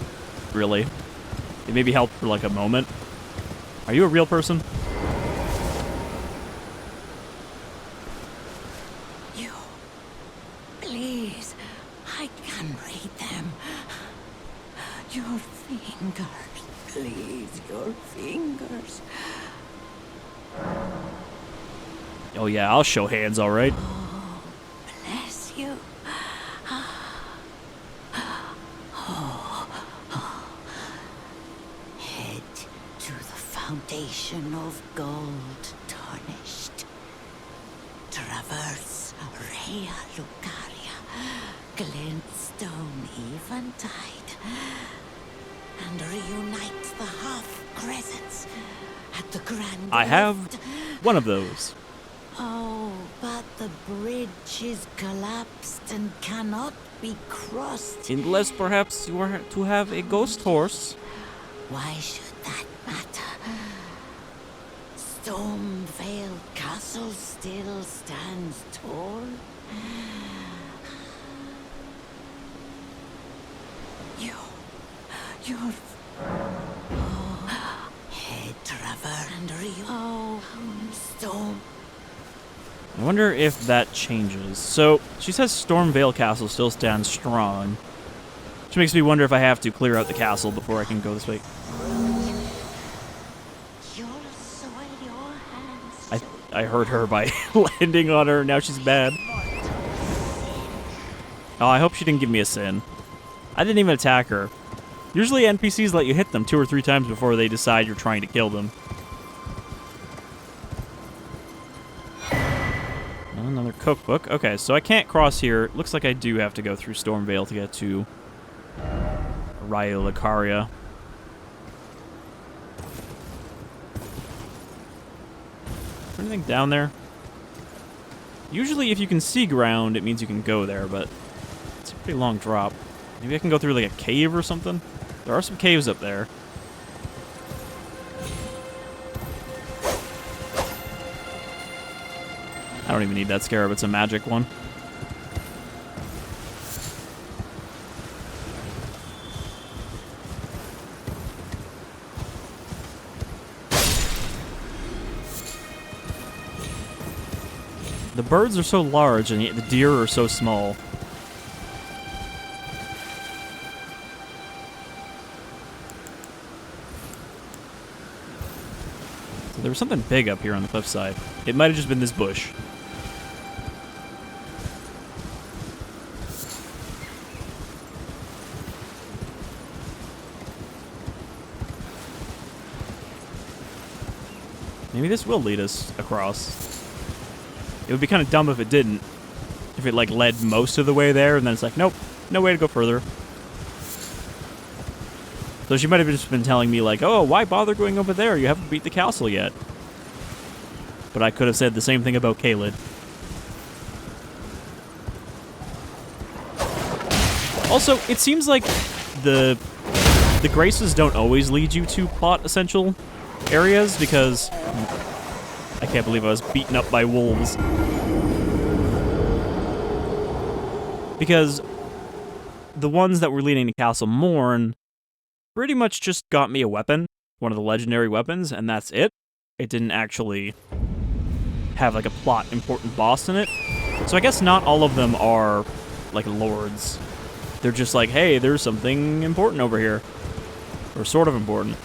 really. It maybe helped for like a moment. Are you a real person? You. Please. I can read them. Your fingers. Please, your fingers. Oh yeah, I'll show hands, all right. Oh, bless you. Head to the foundation of gold tarnished. Traverse Rea Lucaria, glintstone eventide, and reunite the half crescents at the grand. I have one of those. Oh, but the bridge is collapsed and cannot be crossed. Unless perhaps you are to have a ghost horse. Why should that matter? Stormveil Castle still stands tall. You're... Oh, head traver and Storm... I wonder if that changes. So, she says Stormveil Castle still stands strong. Which makes me wonder if I have to clear out the castle before I can go this way. I hurt her by landing on her, now she's bad. Oh, I hope she didn't give me a sin. I didn't even attack her. Usually NPCs let you hit them 2 or 3 times before they decide you're trying to kill them. Another cookbook. Okay, so I can't cross here. Looks like I do have to go through Stormveil to get to Rea Lucaria. Is there anything down there? Usually if you can see ground, it means you can go there, but it's a pretty long drop. Maybe I can go through like a cave or something? There are some caves up there. I don't even need that scarab, it's a magic one. The birds are so large and yet the deer are so small. So there was something big up here on the cliffside. It might have just been this bush. Maybe this will lead us across. It would be kind of dumb if it didn't. If it, like, led most of the way there, and then it's like, nope, no way to go further. So she might have just been telling me, like, oh, why bother going over there? You haven't beat the castle yet. But I could have said the same thing about Caelid. Also, it seems like the graces don't always lead you to plot essential areas, because I can't believe I was beaten up by wolves. Because the ones that were leading to Castle Morn pretty much just got me a weapon, one of the legendary weapons, and that's it. It didn't actually have, like, a plot important boss in it. So I guess not all of them are, like, lords. They're just like, hey, there's something important over here. Or sort of important.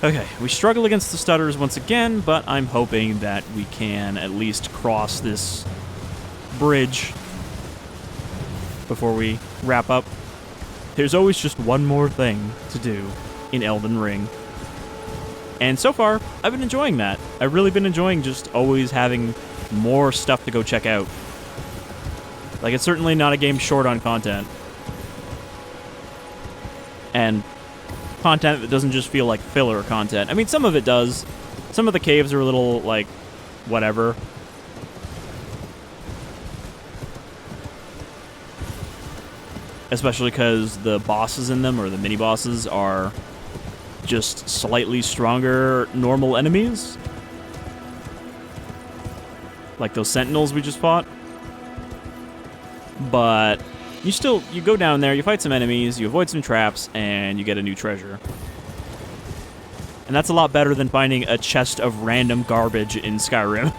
Okay, we struggle against the stutters once again, but I'm hoping that we can at least cross this bridge before we wrap up. There's always just one more thing to do in Elden Ring. And so far, I've been enjoying that. I've really been enjoying just always having more stuff to go check out. Like, it's certainly not a game short on content. And content that doesn't just feel like filler content. I mean, some of it does. Some of the caves are a little, like, whatever. Especially because the bosses in them, or the mini-bosses, are just slightly stronger normal enemies. Like those sentinels we just fought. But you go down there, you fight some enemies, you avoid some traps, and you get a new treasure. And that's a lot better than finding a chest of random garbage in Skyrim.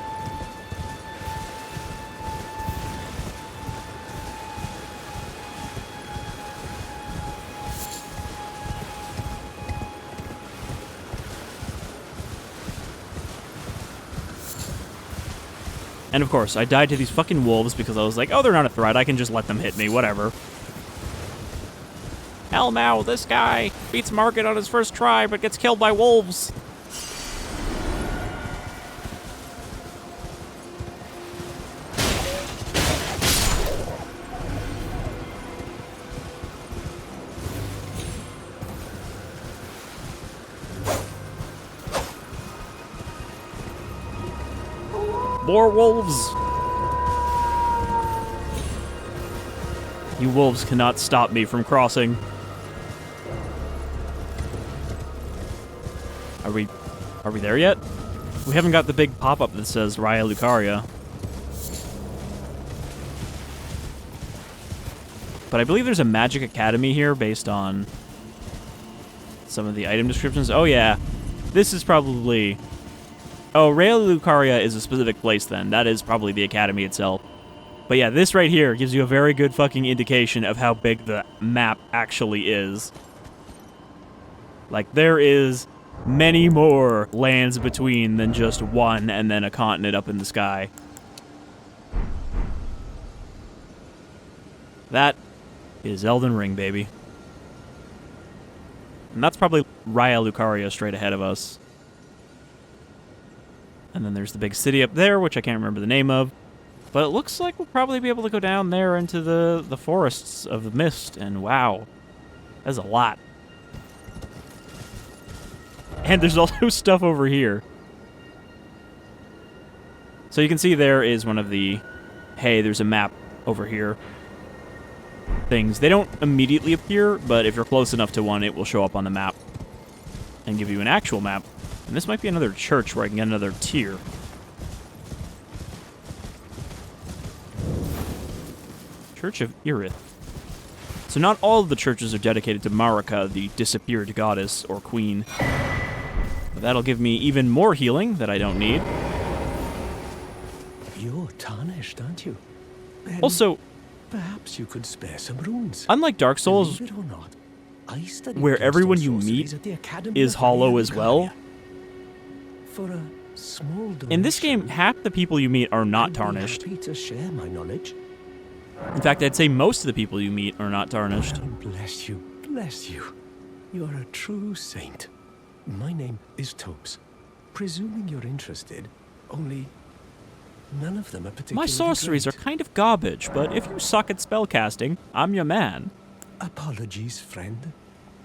And of course, I died to these fucking wolves because I was like, oh, they're not a threat, I can just let them hit me, whatever. Hell no, this guy beats Margit on his first try, but gets killed by wolves. More wolves! You wolves cannot stop me from crossing. Are we there yet? We haven't got the big pop-up that says Raya Lucaria. But I believe there's a magic academy here based on some of the item descriptions. Oh yeah, this is probably... Oh, Raya Lucaria is a specific place then. That is probably the academy itself. But yeah, this right here gives you a very good fucking indication of how big the map actually is. Like, there is many more lands between than just one and then a continent up in the sky. That is Elden Ring, baby. And that's probably Raya Lucaria straight ahead of us. And then there's the big city up there, which I can't remember the name of. But it looks like we'll probably be able to go down there into the forests of the mist. And wow, that's a lot. And there's also stuff over here. So you can see there is one of the, hey, there's a map over here things. They don't immediately appear, but if you're close enough to one, it will show up on the map and give you an actual map. And this might be another church where I can get another tier. Church of Irith. So not all of the churches are dedicated to Marika, the disappeared goddess or queen. But that'll give me even more healing that I don't need. You're tarnished, aren't you? Then also, perhaps you could spare some runes. Unlike Dark Souls, Believe it or not, I studied where everyone you sorceries meet at the Academy is of hollow as Liurnia. well, For a small donation, in this game, half the people you meet are not I'd be tarnished. happy to share my knowledge. In fact, I'd say most of the people you meet are not tarnished. Well, bless you, bless you. You're a true saint. My name is Topes. Presuming you're interested, only none of them are particularly My sorceries are great. kind of garbage, but if you suck at spellcasting, I'm your man. Apologies, friend.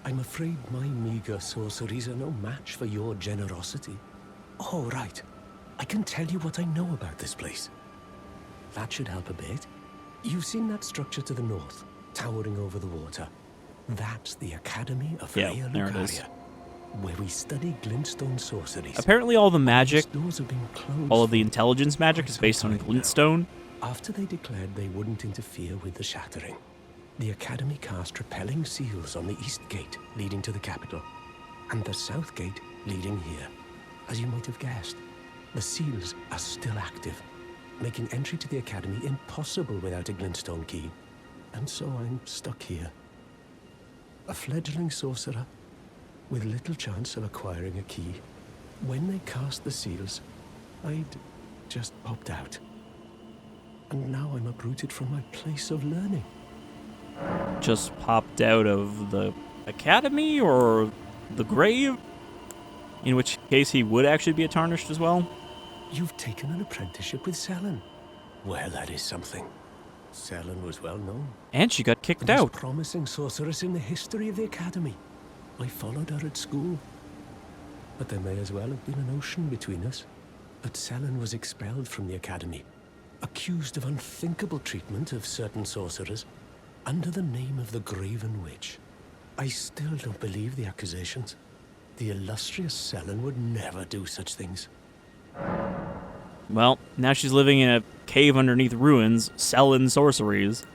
I'm afraid my meager sorceries are no match for your generosity. Oh, right. I can tell you what I know about this place. That should help a bit. You've seen that structure to the north, towering over the water. That's the Academy of Yeah, there it is. Lucaria, where we study glintstone sorceries. Apparently all the magic, These doors have been closed all of the for intelligence magic is quite based some on time now. glintstone. After they declared they wouldn't interfere with the shattering, the Academy cast repelling seals on the east gate leading to the capital, and the south gate leading here. As you might have guessed, the seals are still active, making entry to the Academy impossible without a glintstone key. And so I'm stuck here. A fledgling sorcerer with little chance of acquiring a key. When they cast the seals, I'd just popped out. And now I'm uprooted from my place of learning. Just popped out of the academy or the grave? In which case he would actually be a tarnished as well. You've taken an apprenticeship with Selen. Well, that is something. Selen was well known. And she got kicked The most out. promising sorceress in the history of the Academy. I followed her at school. But there may as well have been an ocean between us. But Selen was expelled from the Academy, accused of unthinkable treatment of certain sorcerers, under the name of the Graven Witch. I still don't believe the accusations. The illustrious Selen would never do such things. Well, now she's living in a cave underneath ruins, selling sorceries.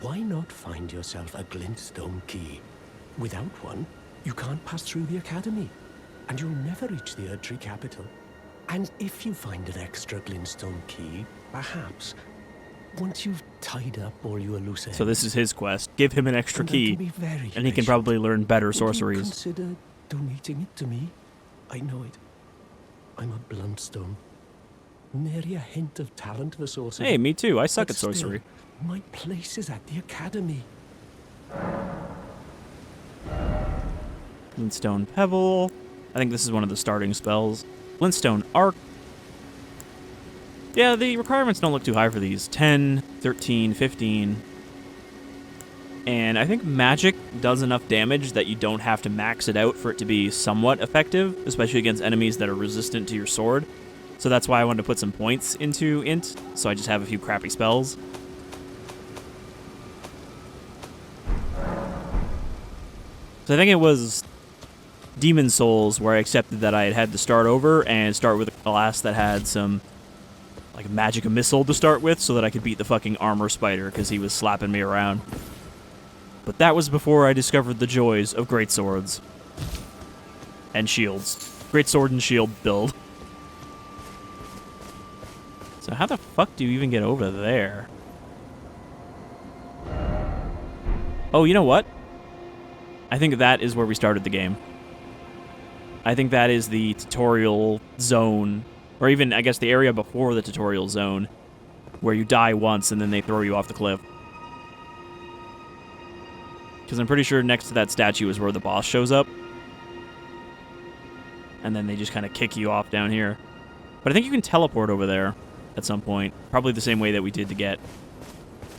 Why not find yourself a glintstone key? Without one, you can't pass through the Academy, and you'll never reach the Erdtree capital. And if you find an extra glintstone key, perhaps, once you've tied up all your loose ends... So this is his quest. Give him an extra and I key, can be very and he can patient. probably learn better Would you sorceries. consider donating it to me? I know it. I'm a bluntstone. Nary a hint of talent for sorcery. Hey, me too. I suck But at sorcery. Still, my place is at the Academy. Glintstone Pebble. I think this is one of the starting spells. Glintstone Arc. Yeah, the requirements don't look too high for these. 10, 13, 15. And I think magic does enough damage that you don't have to max it out for it to be somewhat effective, especially against enemies that are resistant to your sword. So that's why I wanted to put some points into Int, so I just have a few crappy spells. So I think it was Demon Souls where I accepted that I had to start over and start with a class that had some like magic missile to start with so that I could beat the fucking armor spider because he was slapping me around. But that was before I discovered the joys of great swords and shields. Great sword and shield build. So how the fuck do you even get over there? Oh, you know what? I think that is where we started the game. I think that is the tutorial zone, or even, I guess, the area before the tutorial zone, where you die once and then they throw you off the cliff. Because I'm pretty sure next to that statue is where the boss shows up. And then they just kind of kick you off down here. But I think you can teleport over there at some point. Probably the same way that we did to get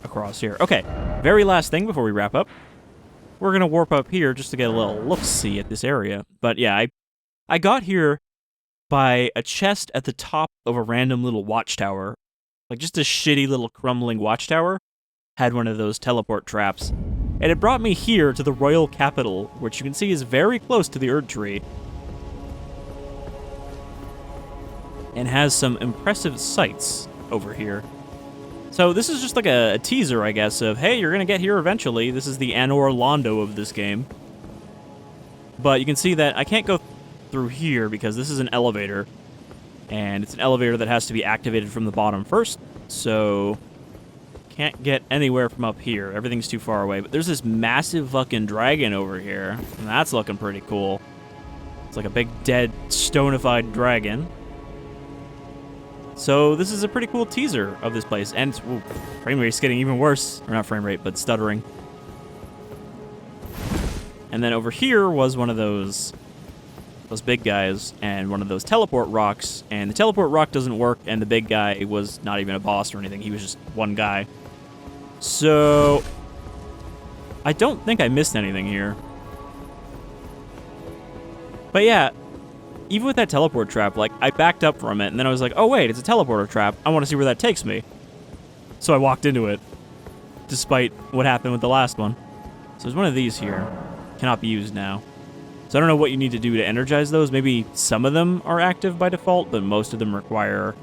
across here. Okay, very last thing before we wrap up. We're going to warp up here just to get a little look-see at this area. But yeah, I got here by a chest at the top of a random little watchtower. Like just a shitty little crumbling watchtower. Had one of those teleport traps. And it brought me here to the royal capital, which you can see is very close to the Erdtree. And has some impressive sights over here. So this is just like a teaser, I guess, of, hey, you're going to get here eventually. This is the Anor Londo of this game. But you can see that I can't go through here because this is an elevator. And it's an elevator that has to be activated from the bottom first. So can't get anywhere from up here. Everything's too far away. But there's this massive fucking dragon over here. And that's looking pretty cool. It's like a big dead stonified dragon. So this is a pretty cool teaser of this place. And frame rate's getting even worse. Or not frame rate, but stuttering. And then over here was one of those those big guys, and one of those teleport rocks, and the teleport rock doesn't work, and the big guy was not even a boss or anything. He was just one guy. So I don't think I missed anything here. But yeah, even with that teleport trap, like, I backed up from it, and then I was like, oh wait, it's a teleporter trap. I want to see where that takes me. So I walked into it, despite what happened with the last one. So there's one of these here. Cannot be used now. So I don't know what you need to do to energize those. Maybe some of them are active by default, but most of them require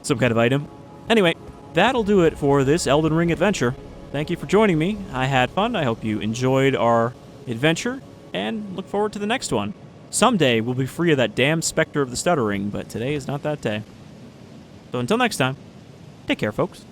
some kind of item. Anyway, that'll do it for this Elden Ring adventure. Thank you for joining me. I had fun. I hope you enjoyed our adventure, and look forward to the next one. Someday we'll be free of that damn specter of the stuttering, but today is not that day. So until next time, take care, folks.